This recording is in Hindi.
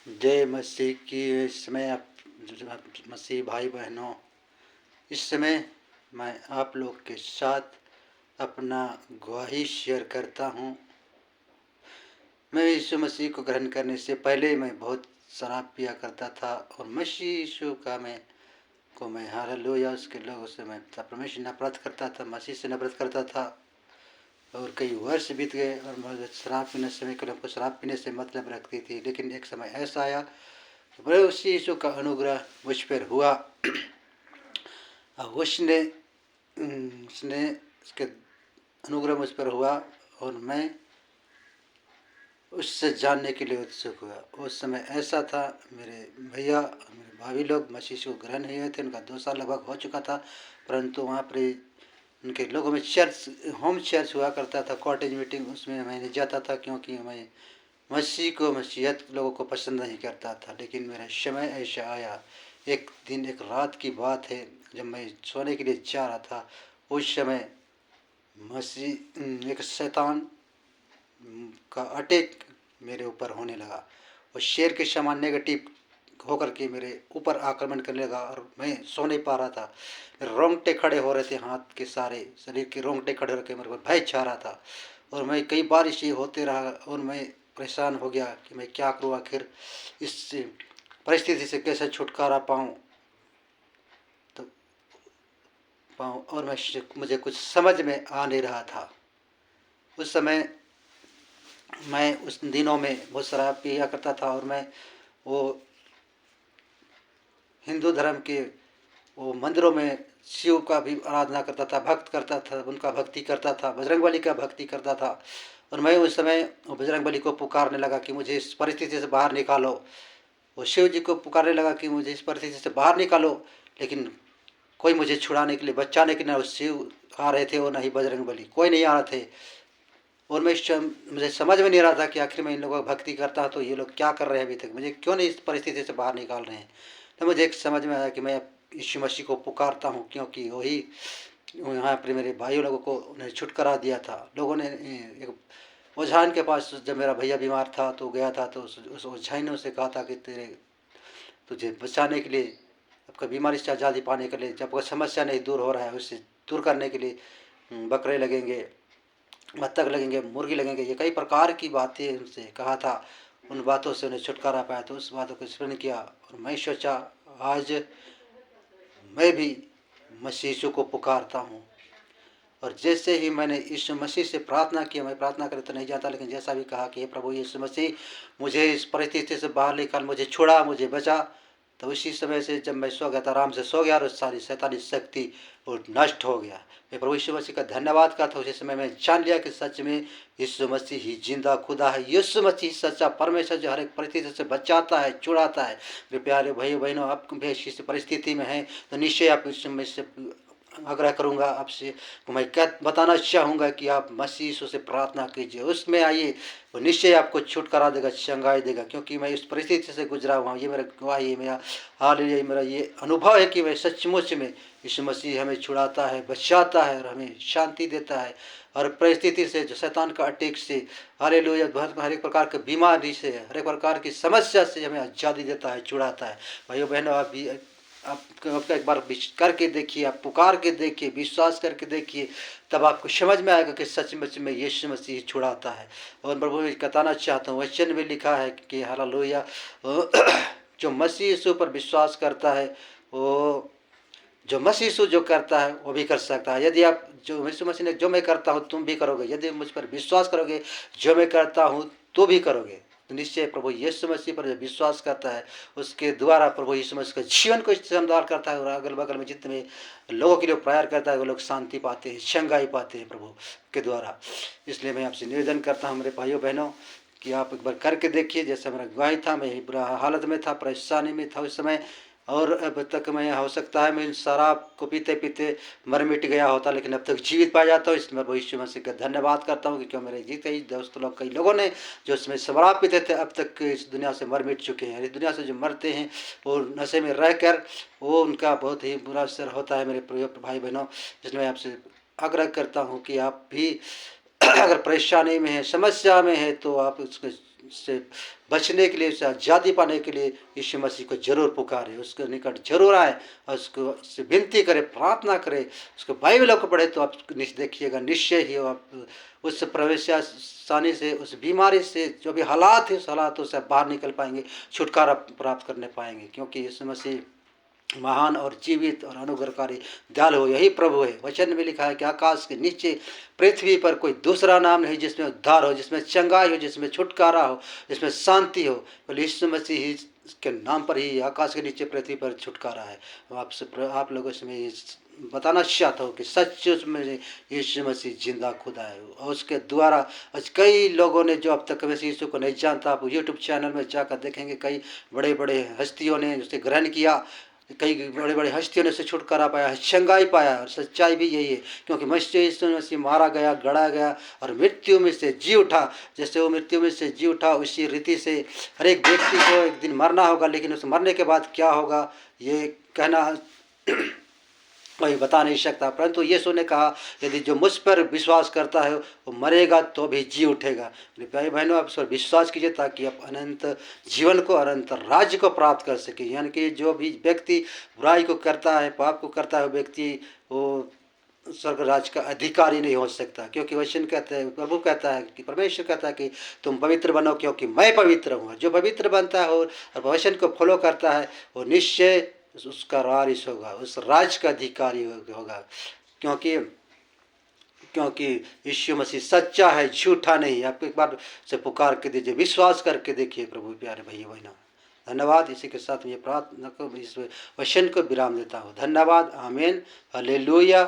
जय मसीह की। इस समय आप मसीह भाई बहनों, इस समय मैं आप लोग के साथ अपना गवाही शेयर करता हूँ। मैं यीशु मसीह को ग्रहण करने से पहले मैं बहुत शराब पिया करता था और मसीह यीशु का मैं हालेलुया उसके लोगों से मैं परमेश्वर नफरत करता था, मसीह से नफरत करता था। और कई वर्ष बीत गए और मैं शराब पीने से को शराब पीने से मतलब रखती थी। लेकिन एक समय ऐसा आया कि प्रभु यीशु का अनुग्रह मुझ पर हुआ और उसने उसके अनुग्रह मुझ पर हुआ और मैं उससे जानने के लिए उत्सुक हुआ। उस समय ऐसा था, मेरे भैया और मेरे भाभी लोग मसीह को ग्रहण हुए थे। उनका 2 साल लगभग हो चुका था, परंतु वहाँ पर उनके लोगों में चर्च, होम चर्च हुआ करता था, कॉटेज मीटिंग, उसमें मैं नहीं जाता था क्योंकि मैं मसीह को, मसीहत लोगों को पसंद नहीं करता था। लेकिन मेरा समय ऐसा आया, एक दिन एक रात की बात है, जब मैं सोने के लिए जा रहा था, उस समय एक शैतान का अटैक मेरे ऊपर होने लगा और शेर के समान नेगेटिव होकर के मेरे ऊपर आक्रमण करने लगा और मैं सो नहीं पा रहा था। मेरे रोंगटे खड़े हो रहे थे, हाथ के सारे शरीर के रोंगटे खड़े होकर मेरे को भय छा रहा था और मैं कई बार इसे होते रहा और मैं परेशान हो गया कि मैं क्या करूँ, आखिर इस परिस्थिति से कैसे छुटकारा पाऊँ और मुझे कुछ समझ में आ नहीं रहा था। उस समय मैं उस दिनों में बहुत शराब पिया करता था और मैं वो हिंदू धर्म के वो मंदिरों में शिव का भी आराधना करता था, भक्त करता था, उनका भक्ति करता था, बजरंगबली का भक्ति करता था। और मैं उस समय बजरंगबली को पुकारने लगा कि मुझे इस परिस्थिति से बाहर निकालो। वो शिव जी को पुकारने लगा कि मुझे इस परिस्थिति से बाहर निकालो, लेकिन कोई मुझे छुड़ाने के लिए, बचाने के लिए ना शिव आ रहे थे और ना ही बजरंगबली, कोई नहीं आ रहे थे। और मुझे समझ में नहीं रहा था कि आखिर मैं इन लोगों का भक्ति करता हूँ तो ये लोग क्या कर रहे हैं, अभी तक मुझे क्यों नहीं इस परिस्थिति से बाहर निकाल रहे हैं। तो मुझे एक समझ में आया कि मैं यीशु मसीह को पुकारता हूँ, क्योंकि वही यहाँ पर मेरे भाइयों लोगों को उन्हें छुटकारा दिया था। लोगों ने एक ओझान के पास, जब मेरा भैया बीमार था तो गया था, तो उस ओझाई ने उसे कहा था कि तुझे बचाने के लिए, आपका बीमारी से आज़ादी पाने के लिए, जब कोई समस्या नहीं दूर हो रहा है उससे दूर करने के लिए बकरे लगेंगे, बत्तख लगेंगे, मुर्गी लगेंगे, ये कई प्रकार की बातें उनसे कहा था। उन बातों से उन्हें छुटकारा पाया, तो उस बातों को स्मरण किया और मैं सोचा आज मैं भी मसीह यीशु को पुकारता हूँ। और जैसे ही मैंने यीशु मसीह से प्रार्थना किया, मैं प्रार्थना करे तो नहीं जाता, लेकिन जैसा भी कहा कि हे प्रभु यीशु मसीह, मुझे इस परिस्थिति से बाहर निकाल, मुझे छुड़ा, मुझे बचा, तो उसी समय से जब मैं सो गया था, आराम से सो गया और सारी शैतानी शक्ति वो नष्ट हो गया। मैं प्रभु यीशु मसीह का धन्यवाद करता हूँ। उसी समय मैं जान लिया कि सच में यीशु मसीह ही जिंदा खुदा है, यीशु मसीह सच्चा परमेश्वर जो हर एक परिस्थिति से बचाता है, छुड़ाता है। मेरे प्यारे भाई बहनों, आप भी इस परिस्थिति में हैं तो निश्चय आप इस समय से आग्रह करूँगा आपसे, मैं क्या बताना चाहूँगा कि आप मसीह यीशु से प्रार्थना कीजिए, उसमें आइए, वो निश्चय आपको छुटकारा देगा, चंगाई देगा। क्योंकि मैं इस परिस्थिति से गुजरा हुआ हूँ, ये मेरा गवाही है, मेरा हालेलुया, मेरा ये अनुभव है कि मैं सचमुच में यीशु मसीह हमें छुड़ाता है, बचाता है और हमें शांति देता है। हर परिस्थिति से, जो शैतान का अटैक से, हालेलुया, हर एक प्रकार की बीमारी से, हर एक प्रकार की समस्या से हमें आज़ादी देता है, छुड़ाता है। भाइयों बहनों, आप भी आपका एक बार करके देखिए, आप पुकार के देखिए, विश्वास करके देखिए, तब आपको समझ में आएगा कि सचमुच में यीशु मसीह छुड़ाता है। और प्रभु मैं बताना चाहता हूँ, वचन में लिखा है कि हालेलुया, जो मसीह यीशु पर विश्वास करता है, वो जो मसीह यीशु जो करता है वो भी कर सकता है। यदि आप, जो यीशु मसीह ने जो मैं करता हूँ तुम भी करोगे, यदि मुझ पर विश्वास करोगे, जो मैं करता हूँ तो भी करोगे, तो निश्चय प्रभु यीशु मसीह पर जो विश्वास करता है उसके द्वारा प्रभु यीशु मसीह के जीवन को संधार करता है और अगल बगल में जितने लोगों के लिए प्रेयर करता है वो लोग शांति पाते हैं, चंगाई पाते हैं प्रभु के द्वारा। इसलिए मैं आपसे निवेदन करता हूँ मेरे भाइयों बहनों कि आप एक बार करके देखिए। जैसा मेरा गवाही था, मैं बुरा हालत में था, परेशानी में था उस समय, और अब तक मैं, हो सकता है मैं शराब को पीते पीते मर मिट गया होता, लेकिन अब तक जीवित पा जाता हूँ। इसमें यीशु मसीह का धन्यवाद करता हूँ कि क्यों मेरे जीत कई दोस्त लोग, कई लोगों ने जो इसमें शराब पीते थे अब तक इस दुनिया से मर मिट चुके हैं। इस दुनिया से जो मरते हैं वो नशे में रह कर, वो उनका बहुत ही बुरा असर होता है। मेरे प्रिय भाई बहनों, जिसमें आपसे आग्रह करता हूँ कि आप भी अगर परेशानी में है, समस्या में है, तो आप उसके से बचने के लिए, उससे आज़ादी पाने के लिए यीशु मसीह को जरूर पुकारे, उसके निकट जरूर आए और उसको से विनती करे, प्रार्थना करे, उसको बाइबल को पढ़े तो आप देखिएगा निश्चय ही आप उस प्रवेशानी से, उस बीमारी से, जो भी हालात है उस हालातों से बाहर निकल पाएंगे, छुटकारा प्राप्त करने पाएंगे, क्योंकि यीशु मसीह महान और जीवित और अनुग्रहकारी दयालु हो, यही प्रभु है। वचन में लिखा है कि आकाश के नीचे पृथ्वी पर कोई दूसरा नाम नहीं जिसमें उद्धार हो, जिसमें चंगाई हो, जिसमें छुटकारा हो, जिसमें शांति हो, बोले यीशु मसीह ही के नाम पर ही आकाश के नीचे पृथ्वी पर छुटकारा है। आप लोगों से मैं बताना चाहता हूँ कि सच में यीशु मसीह जिंदा खुदा है, और उसके द्वारा आज कई लोगों ने जो अब तक वैसे यीशु को नहीं जानता, आप यूट्यूब चैनल में जाकर देखेंगे कई बड़े बड़े हस्तियों ने उसे ग्रहण किया, कई बड़े बड़े हस्तियों ने उसे छुटकारा पाया, चंगाई पाया, और सच्चाई भी यही है, क्योंकि यीशु मसीह मारा गया, गड़ा गया और मृत्यु में से जी उठा। जैसे वो मृत्यु में से जी उठा उसी रीति से हर एक व्यक्ति को एक दिन मरना होगा, लेकिन उस मरने के बाद क्या होगा ये कहना कोई बता नहीं सकता, परंतु यीशु ने कहा यदि जो मुझ पर विश्वास करता है वो मरेगा तो भी जी उठेगा। भाई बहनों, आप इस पर विश्वास कीजिए ताकि आप अनंत जीवन को, अनंत राज्य को प्राप्त कर सके। यानी कि जो भी व्यक्ति बुराई को करता है, पाप को करता है, वो व्यक्ति वो स्वर्ग राज का अधिकारी नहीं हो सकता, क्योंकि वचन कहते हैं, प्रभु कहता है कि परमेश्वर कहता है कि तुम पवित्र बनो क्योंकि मैं पवित्र हूँ। जो पवित्र बनता है और वचन को फॉलो करता है वो निश्चय उसका वारिस होगा, उस राज का अधिकारी होगा, क्योंकि क्योंकि यीशु मसीह सच्चा है, झूठा नहीं। आप एक बार से पुकार के दीजिए, विश्वास करके देखिए प्रभु प्यारे भैया बहना। धन्यवाद। इसी के साथ मैं प्रार्थना को, इस वचन को विराम देता हूँ। धन्यवाद। आमीन। हालेलुया।